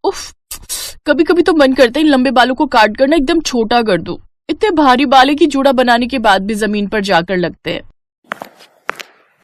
उफ, कभी कभी तो मन करता है इन लंबे बालों को काट कर ना एकदम छोटा कर दूं। इतने भारी बाल है कि जूड़ा बनाने के बाद भी जमीन पर जाकर लगते हैं।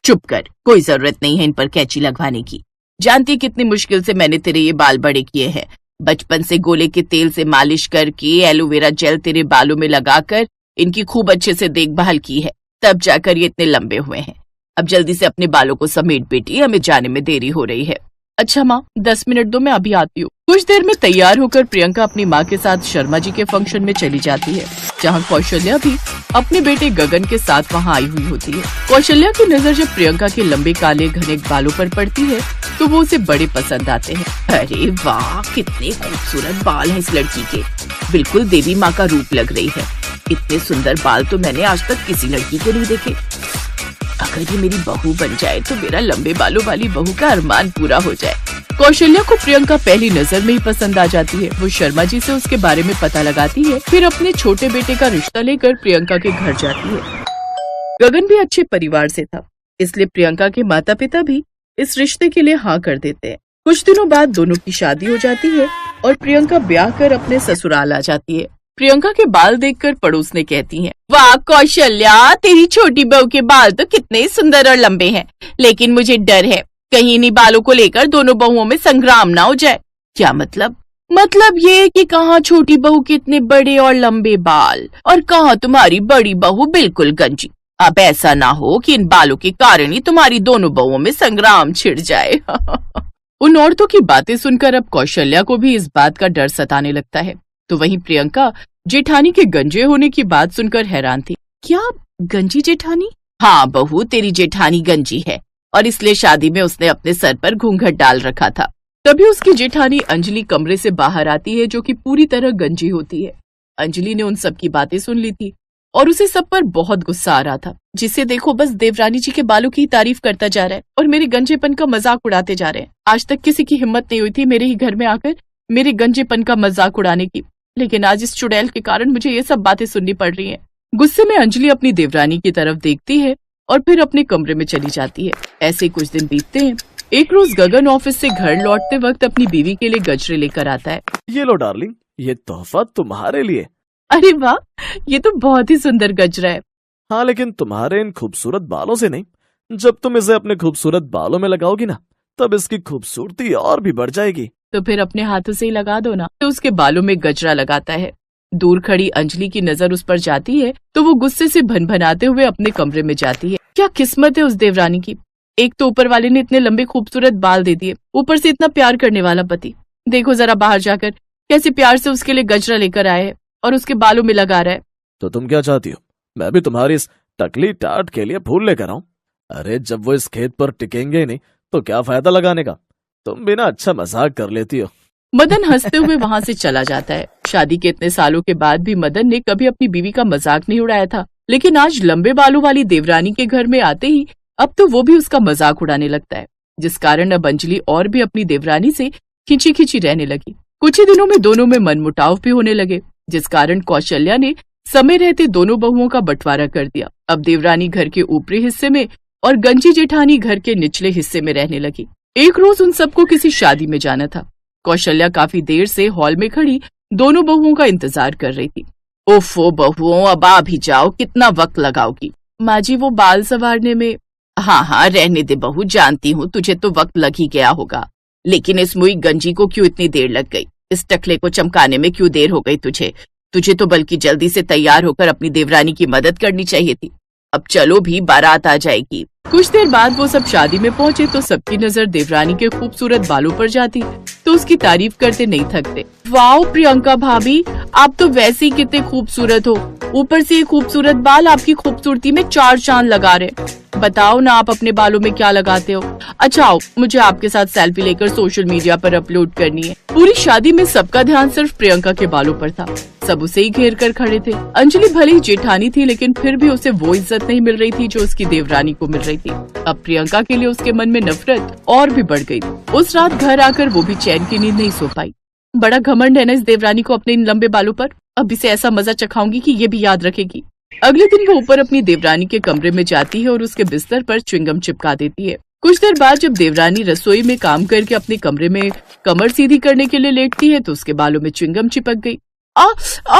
चुप कर, कोई जरूरत नहीं है इन पर कैंची लगवाने की। जानती है कितनी मुश्किल से मैंने तेरे ये बाल बड़े किए हैं। बचपन से गोले के तेल से मालिश करके एलोवेरा जेल तेरे बालों में लगाकर इनकी खूब अच्छे से देखभाल की है, तब जाकर ये इतने लंबे हुए हैं। अब जल्दी से अपने बालों को समेट बेटी, हमें जाने में देरी हो रही है। अच्छा माँ, 10 मिनट दो, मैं अभी आती हूँ। कुछ देर में तैयार होकर प्रियंका अपनी माँ के साथ शर्मा जी के फंक्शन में चली जाती है, जहाँ कौशल्या भी अपने बेटे गगन के साथ वहाँ आई हुई होती है। कौशल्या की नजर जब प्रियंका के लंबे काले घने बालों पर पड़ती है तो वो उसे बड़े पसंद आते हैं। अरे वाह, कितने खूबसूरत बाल हैं इस लड़की के, बिल्कुल देवी माँ का रूप लग रही है। इतने सुंदर बाल तो मैंने आज तक किसी लड़की के नहीं देखे। अगर ये मेरी बहू बन जाए तो मेरा लंबे बालों वाली बहू का अरमान पूरा हो जाए। कौशल्या को प्रियंका पहली नजर में ही पसंद आ जाती है। वो शर्मा जी से उसके बारे में पता लगाती है, फिर अपने छोटे बेटे का रिश्ता लेकर प्रियंका के घर जाती है। गगन भी अच्छे परिवार से था, इसलिए प्रियंका के माता पिता भी इस रिश्ते के लिए हाँ कर देते हैं। कुछ दिनों बाद दोनों की शादी हो जाती है और प्रियंका ब्याह कर अपने ससुराल आ जाती है। प्रियंका के बाल देखकर पड़ोसने कहती हैं, वाह कौशल्या, तेरी छोटी बहू के बाल तो कितने सुंदर और लंबे हैं, लेकिन मुझे डर है कहीं इन्हीं बालों को लेकर दोनों बहुओं में संग्राम ना हो जाए। क्या मतलब? मतलब ये कि कहाँ छोटी बहू के इतने बड़े और लंबे बाल और कहाँ तुम्हारी बड़ी बहू बिल्कुल गंजी। अब ऐसा ना हो कि इन बालों के कारण ही तुम्हारी दोनों बहुओं में संग्राम छिड़ जाए। उन औरतों की बातें सुनकर अब कौशल्या को भी इस बात का डर सताने लगता है। तो वहीं प्रियंका जेठानी के गंजे होने की बात सुनकर हैरान थी। क्या गंजी जेठानी? हाँ बहू, तेरी जेठानी गंजी है और इसलिए शादी में उसने अपने सर पर घूंघट डाल रखा था। तभी उसकी जेठानी अंजलि कमरे से बाहर आती है, जो कि पूरी तरह गंजी होती है। अंजलि ने उन सब की बातें सुन ली थी और उसे सब पर बहुत गुस्सा आ रहा था। जिसे देखो बस देवरानी जी के बालों की तारीफ करता जा रहा है और मेरे गंजेपन का मजाक उड़ाते जा रहे हैं। आज तक किसी की हिम्मत नहीं हुई थी मेरे ही घर में आकर मेरे गंजेपन का मजाक उड़ाने की, लेकिन आज इस चुड़ैल के कारण मुझे ये सब बातें सुननी पड़ रही हैं। गुस्से में अंजलि अपनी देवरानी की तरफ देखती है और फिर अपने कमरे में चली जाती है। ऐसे कुछ दिन बीतते हैं। एक रोज गगन ऑफिस से घर लौटते वक्त अपनी बीवी के लिए गजरे लेकर आता है। ये लो डार्लिंग, ये तोहफा तुम्हारे लिए। अरे वाह, ये तो बहुत ही सुंदर गजरा है। हाँ, लेकिन तुम्हारे इन खूबसूरत बालों से नहीं, जब तुम इसे अपने खूबसूरत बालों में लगाओगी ना, तब इसकी खूबसूरती और भी बढ़ जाएगी। तो फिर अपने हाथों से ही लगा दो ना। तो उसके बालों में गजरा लगाता है। दूर खड़ी अंजलि की नजर उस पर जाती है तो वो गुस्से से भनभनाते हुए अपने कमरे में जाती है। क्या किस्मत है उस देवरानी की, एक तो ऊपर वाले ने इतने लंबे खूबसूरत बाल दे दिए, ऊपर से इतना प्यार करने वाला पति। देखो जरा बाहर जाकर कैसे प्यार से उसके लिए गजरा लेकर आए है और उसके बालों में लगा रहा है। तो तुम क्या चाहती हो, मैं भी तुम्हारी इस टकली टाट के लिए फूल लेकर आऊं? अरे जब वो इस खेत पर टिकेंगे नहीं तो क्या फायदा लगाने का, तुम बिना अच्छा मजाक कर लेती हो। मदन हंसते हुए वहाँ से चला जाता है। शादी के इतने सालों के बाद भी मदन ने कभी अपनी बीवी का मजाक नहीं उड़ाया था, लेकिन आज लंबे बालों वाली देवरानी के घर में आते ही अब तो वो भी उसका मजाक उड़ाने लगता है, जिस कारण अब अंजलि और भी अपनी देवरानी से खिंची खिंची रहने लगी। कुछ ही दिनों में दोनों में मनमुटाव भी होने लगे, जिस कारण कौशल्या ने समय रहते दोनों बहुओं का बंटवारा कर दिया। अब देवरानी घर के ऊपरी हिस्से में और गंजी जेठानी घर के निचले हिस्से में रहने लगी। एक रोज उन सबको किसी शादी में जाना था। कौशल्या काफी देर से हॉल में खड़ी दोनों बहुओं का इंतजार कर रही थी। ओफो बहुओं, अब आ भी जाओ, कितना वक्त लगाओगी? माँ जी वो बाल संवारने में। हाँ हाँ रहने दे बहू, जानती हूँ तुझे तो वक्त लग ही गया होगा, लेकिन इस मुई गंजी को क्यों इतनी देर लग गई? इस टकले को चमकाने में क्यों देर हो गई तुझे तो बल्कि जल्दी से तैयार होकर अपनी देवरानी की मदद करनी चाहिए थी। अब चलो भी, बारात आ जाएगी। कुछ देर बाद वो सब शादी में पहुँचे तो सबकी नजर देवरानी के खूबसूरत बालों पर जाती तो उसकी तारीफ करते नहीं थकते। वाओ प्रियंका भाभी, आप तो वैसे ही कितने खूबसूरत हो, ऊपर से ये खूबसूरत बाल आपकी खूबसूरती में 4 चांद लगा रहे। बताओ ना आप अपने बालों में क्या लगाते हो? अच्छा आओ, मुझे आपके साथ सेल्फी लेकर सोशल मीडिया पर अपलोड करनी है। पूरी शादी में सबका ध्यान सिर्फ प्रियंका के बालों पर था, सब उसे ही घेर कर खड़े थे। अंजलि भले ही जेठानी थी, लेकिन फिर भी उसे वो इज्जत नहीं मिल रही थी जो उसकी देवरानी को मिल रही थी। अब प्रियंका के लिए उसके मन में नफरत और भी बढ़ गई। उस रात घर आकर वो भी चैन की नींद नहीं सो पाई। बड़ा घमंड है ना इस देवरानी को अपने इन लंबे बालों पर। अब इसे ऐसा मजा चखाऊंगी कि ये भी याद रखेगी। अगले दिन वो ऊपर अपनी देवरानी के कमरे में जाती है और उसके बिस्तर पर च्युइंगम चिपका देती है कुछ देर बाद जब देवरानी रसोई में काम करके अपने कमरे में कमर सीधी करने के लिए लेटती है तो उसके बालों में च्युइंगम चिपक गई। आ, आ,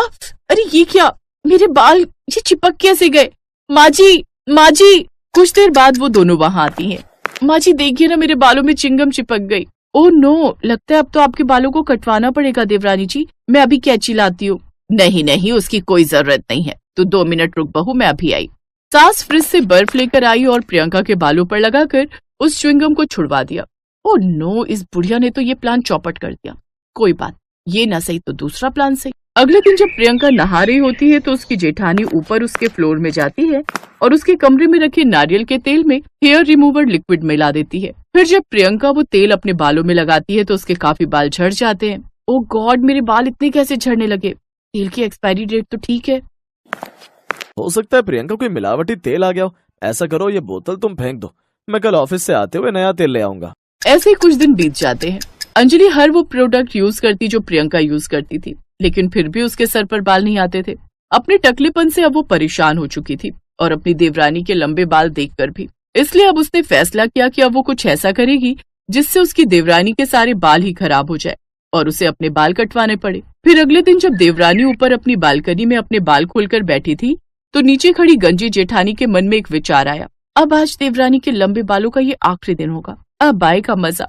अरे ये क्या, मेरे बाल ये चिपक कैसे गए? माँ जी। कुछ देर बाद वो दोनों वहां आती हैं। माँ जी देखिए ना, मेरे बालों में च्युइंगम चिपक गई। ओह नो, लगता है अब तो आपके बालों को कटवाना पड़ेगा देवरानी जी, मैं अभी कैंची लाती हूँ। नहीं, उसकी कोई जरूरत नहीं है, तू 2 मिनट रुक बहू, मैं अभी आई। सास फ्रिज से बर्फ लेकर आई और प्रियंका के बालों पर लगाकर उस च्युइंगम को छुड़वा दिया। ओह नो, इस बुढ़िया ने तो ये प्लान चौपट कर दिया। कोई बात, ये ना सही तो दूसरा प्लान सही। अगले दिन जब प्रियंका नहा रही होती है तो उसकी जेठानी ऊपर उसके फ्लोर में जाती है और उसके कमरे में रखे नारियल के तेल में हेयर रिमूवर लिक्विड मिला देती है। फिर जब प्रियंका वो तेल अपने बालों में लगाती है तो उसके काफी बाल झड़ जाते हैं। ओह गॉड, मेरे बाल इतने कैसे झड़ने लगे? तेल की एक्सपायरी डेट तो ठीक है। हो सकता है प्रियंका कोई मिलावटी तेल आ गया हो। ऐसा करो, ये बोतल तुम फेंक दो, मैं कल ऑफिस से आते हुए नया तेल ले आऊंगा। ऐसे ही कुछ दिन बीत जाते हैं। अंजलि हर वो प्रोडक्ट यूज करती जो प्रियंका यूज करती थी, लेकिन फिर भी उसके सर पर बाल नहीं आते थे। अपने टकलेपन से अब वो परेशान हो चुकी थी और अपनी देवरानी के लंबे बाल देखकर भी। इसलिए अब उसने फैसला किया कि अब वो कुछ ऐसा करेगी जिससे उसकी देवरानी के सारे बाल ही खराब हो जाए और उसे अपने बाल कटवाने पड़े। फिर अगले दिन जब देवरानी ऊपर अपनी बालकनी में अपने बाल खोलकर बैठी थी तो नीचे खड़ी गंजी जेठानी के मन में एक विचार आया, अब आज देवरानी के लंबे बालों का ये आखिरी दिन होगा, अब आएगा मजा।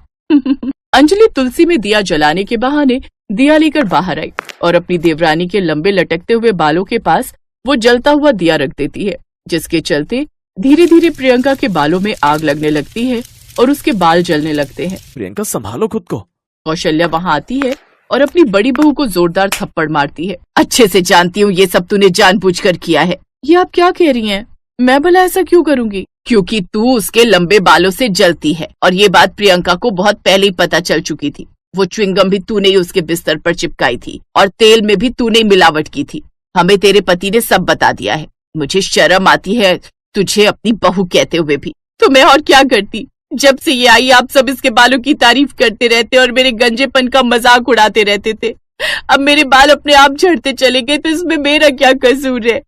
अंजलि तुलसी में दिया जलाने के बहाने दिया लेकर बाहर आई और अपनी देवरानी के लंबे लटकते हुए बालों के पास वो जलता हुआ दिया रख देती है, जिसके चलते धीरे धीरे प्रियंका के बालों में आग लगने लगती है और उसके बाल जलने लगते हैं। प्रियंका संभालो खुद को। कौशल्या वहां आती है और अपनी बड़ी बहू को जोरदार थप्पड़ मारती है। अच्छे से जानती हूँ ये सब तूने जानबूझकर किया है। ये आप क्या कह रही हैं? मैं भला ऐसा क्यों करूंगी? क्योंकि तू उसके लंबे बालों से जलती है और ये बात प्रियंका को बहुत पहले ही पता चल चुकी थी। वो च्युइंगम भी तूने ही उसके बिस्तर पर चिपकाई थी और तेल में भी तूने ही मिलावट की थी। हमें तेरे पति ने सब बता दिया है। मुझे शर्म आती है तुझे अपनी बहू कहते हुए भी। तो मैं और क्या करती? जब से ये आई आप सब इसके बालों की तारीफ करते रहते और मेरे गंजेपन का मजाक उड़ाते रहते थे। अब मेरे बाल अपने आप झड़ते चले गए तो इसमें मेरा क्या कसूर है?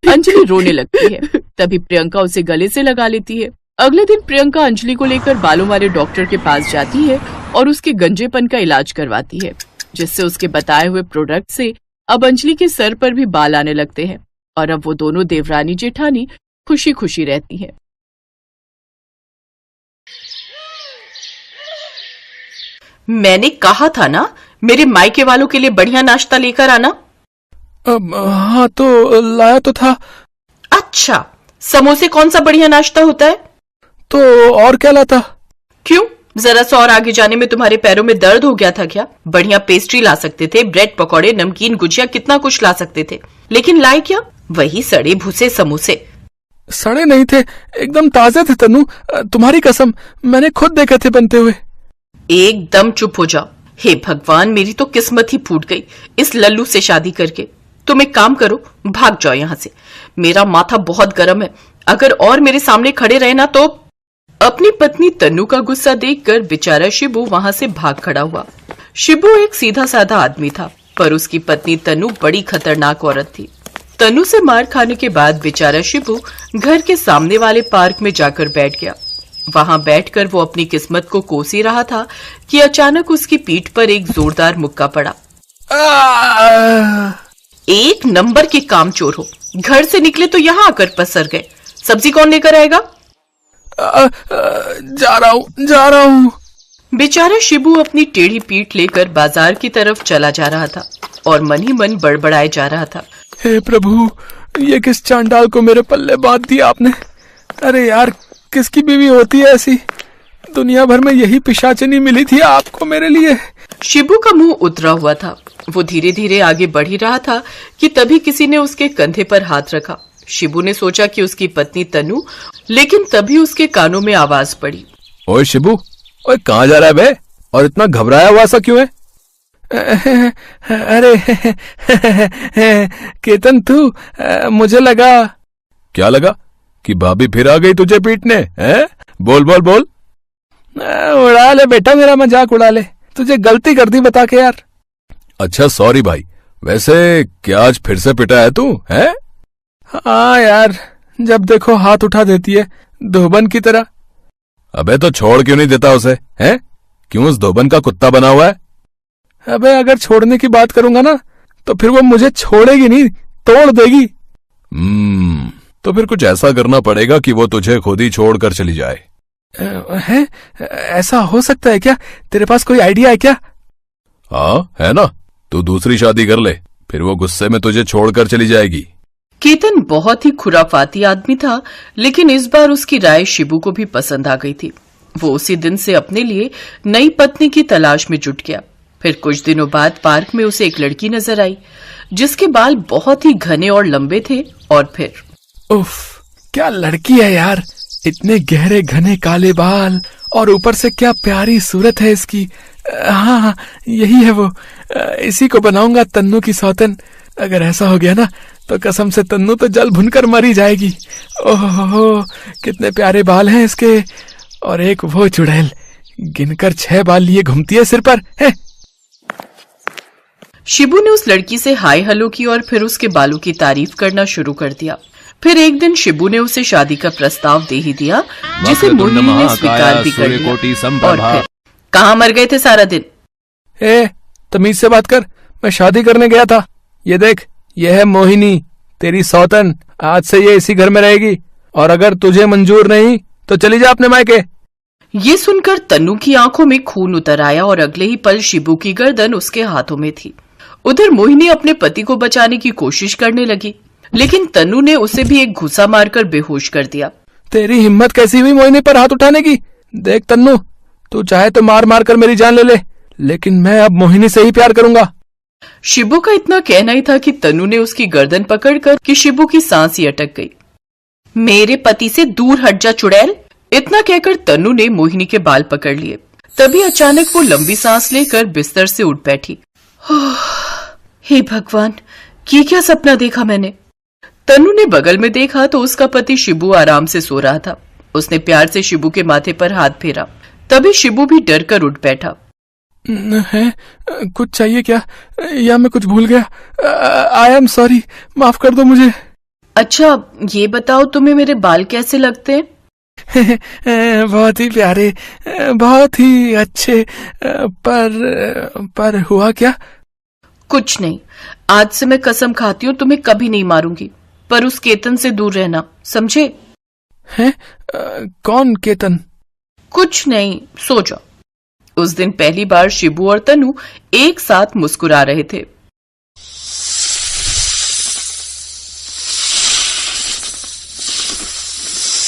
अंजलि रोने लगती है। तभी प्रियंका उसे गले से लगा लेती है। अगले दिन प्रियंका अंजलि को लेकर बालों वाले डॉक्टर के पास जाती है और उसके गंजेपन का इलाज करवाती है, जिससे उसके बताए हुए प्रोडक्ट से अब अंजलि के सर पर भी बाल आने लगते हैं और अब वो दोनों देवरानी जेठानी खुशी खुशी रहती हैं। मैंने कहा था ना मेरे मायके वालों के लिए बढ़िया नाश्ता लेकर आना। हाँ तो लाया तो था। अच्छा, समोसे कौन सा बढ़िया नाश्ता होता है? तो और क्या लाता? क्यों, जरा सा और आगे जाने में तुम्हारे पैरों में दर्द हो गया था क्या? बढ़िया पेस्ट्री ला सकते थे, ब्रेड पकौड़े, नमकीन, गुजिया, कितना कुछ ला सकते थे, लेकिन लाए क्या? वही सड़े भूसे समोसे। सड़े नहीं थे, एकदम ताजे थे तनु, तुम्हारी कसम, मैंने खुद देखे थे बनते हुए। एकदम चुप हो जाओ। हे भगवान, मेरी तो किस्मत ही फूट गई इस लल्लू से शादी करके। तुम एक काम करो, भाग जाओ यहाँ से। मेरा माथा बहुत गर्म है, अगर और मेरे सामने खड़े रहे ना तो। अपनी पत्नी तन्नू का गुस्सा देखकर बेचारा शिबू वहां से भाग खड़ा हुआ। शिबू एक सीधा साधा आदमी था, पर उसकी पत्नी तन्नू बड़ी खतरनाक औरत थी। तन्नू से मार खाने के बाद बेचारा शिबू घर के सामने वाले पार्क में जाकर बैठ गया। वहां बैठकर वो अपनी किस्मत को कोस ही रहा था कि अचानक उसकी पीठ पर एक जोरदार मुक्का पड़ा। एक नंबर के कामचोर हो, घर से निकले तो यहाँ आकर पसर गए। सब्जी कौन लेकर आएगा? जा रहा हूँ। बेचारा शिबू अपनी टेढ़ी पीठ लेकर बाजार की तरफ चला जा रहा था और मन ही मन बड़बड़ाए जा रहा था। हे प्रभु, ये किस चांडाल को मेरे पल्ले बांध दिया आपने। अरे यार, किसकी बीवी होती है ऐसी? दुनिया भर में यही पिशाचिनी मिली थी आपको मेरे लिए। शिबू का मुंह उतरा हुआ था। वो धीरे धीरे आगे बढ़ ही रहा था कि तभी किसी ने उसके कंधे पर हाथ रखा। शिबू ने सोचा कि उसकी पत्नी तनु, लेकिन तभी उसके कानों में आवाज पड़ी। ओए शिबू, ओए कहाँ जा रहा है बे? और इतना घबराया हुआ सा क्यों है? अरे केतन, तू, मुझे लगा। क्या लगा? कि भाभी फिर आ गई तुझे पीटने? हैं? बोल बोल बोल। उड़ा ले बेटा, मेरा मजाक उड़ा ले। तुझे गलती कर दी बता के यार। अच्छा सॉरी भाई, वैसे क्या आज फिर से पिटा है तू? है? हाँ यार, जब देखो हाथ उठा देती है, धोबन की तरह। अबे तो छोड़ क्यों नहीं देता उसे, हैं? क्यों उस धोबन का कुत्ता बना हुआ है? अबे अगर छोड़ने की बात करूंगा ना तो फिर वो मुझे छोड़ेगी नहीं, तोड़ देगी। तो फिर कुछ ऐसा करना पड़ेगा कि वो तुझे खुद ही छोड़कर चली जाए। है? ऐसा हो सकता है क्या? तेरे पास कोई आइडिया है क्या? हाँ है ना, तू दूसरी शादी कर ले, फिर वो गुस्से में तुझे छोड़कर चली जाएगी। केतन बहुत ही खुराफाती आदमी था, लेकिन इस बार उसकी राय शिबू को भी पसंद आ गई थी। वो उसी दिन से अपने लिए नई पत्नी की तलाश में जुट गया। फिर कुछ दिनों बाद पार्क में उसे एक लड़की नजर आई जिसके बाल बहुत ही घने और लंबे थे। और फिर उफ, क्या लड़की है यार, इतने गहरे घने काले बाल और ऊपर से क्या प्यारी सूरत है इसकी। हाँ, यही है वो। इसी को बनाऊंगा तन्नू की सौतन। अगर ऐसा हो गया ना तो कसम से तन्नू तो जल भुनकर मरी जाएगी। ओहो, कितने प्यारे बाल हैं इसके। और एक वो चुड़ैल, गिनकर 6 बाल लिए घूमती है सिर पर है। शिबू ने उस लड़की से हाय हेलो की और फिर उसके बालों की तारीफ करना शुरू कर दिया। फिर एक दिन शिबू ने उसे शादी का प्रस्ताव दे ही दिया, जिसे मोहिनी ने स्वीकार भी कर लिया। और फिर कहाँ मर गए थे सारा दिन? तमीज से बात कर, मैं शादी करने गया था। ये देख, ये है मोहिनी, तेरी सौतन। आज से ये इसी घर में रहेगी और अगर तुझे मंजूर नहीं तो चली जा अपने मायके। ये सुनकर तन्नू की आंखों में खून उतर आया और अगले ही पल शिबू की गर्दन उसके हाथों में थी। उधर मोहिनी अपने पति को बचाने की कोशिश करने लगी, लेकिन तन्नू ने उसे भी एक घुसा मारकर बेहोश कर दिया। तेरी हिम्मत कैसी हुई मोहिनी पर हाथ उठाने की? देख तन्नू, तू चाहे तो मार मार कर मेरी जान ले ले, लेकिन मैं अब मोहिनी से ही प्यार करूंगा। शिबू का इतना कहना ही था कि तन्नू ने उसकी गर्दन पकड़कर कि शिबू की सांस ही अटक गई। मेरे पति से दूर हट जा चुड़ैल। इतना कहकर तन्नू ने मोहिनी के बाल पकड़ लिए। तभी अचानक वो लंबी सांस लेकर बिस्तर से उठ बैठी। हे भगवान, ये क्या सपना देखा मैंने? तन्नू ने बगल में देखा तो उसका पति शिबू आराम से सो रहा था। उसने प्यार से शिबू के माथे पर हाथ फेरा। तभी शिबू भी डर कर उठ बैठा। है? कुछ चाहिए क्या, या मैं कुछ भूल गया? आई एम सॉरी, माफ कर दो मुझे। अच्छा ये बताओ, तुम्हें मेरे बाल कैसे लगते हैं? बहुत ही प्यारे, बहुत ही अच्छे। पर हुआ क्या? कुछ नहीं, आज से मैं कसम खाती हूँ तुम्हें कभी नहीं मारूंगी, पर उस केतन से दूर रहना, समझे? हैं? कौन केतन? कुछ नहीं, सो जाओ। उस दिन पहली बार शिबू और तन्नू एक साथ मुस्कुरा रहे थे।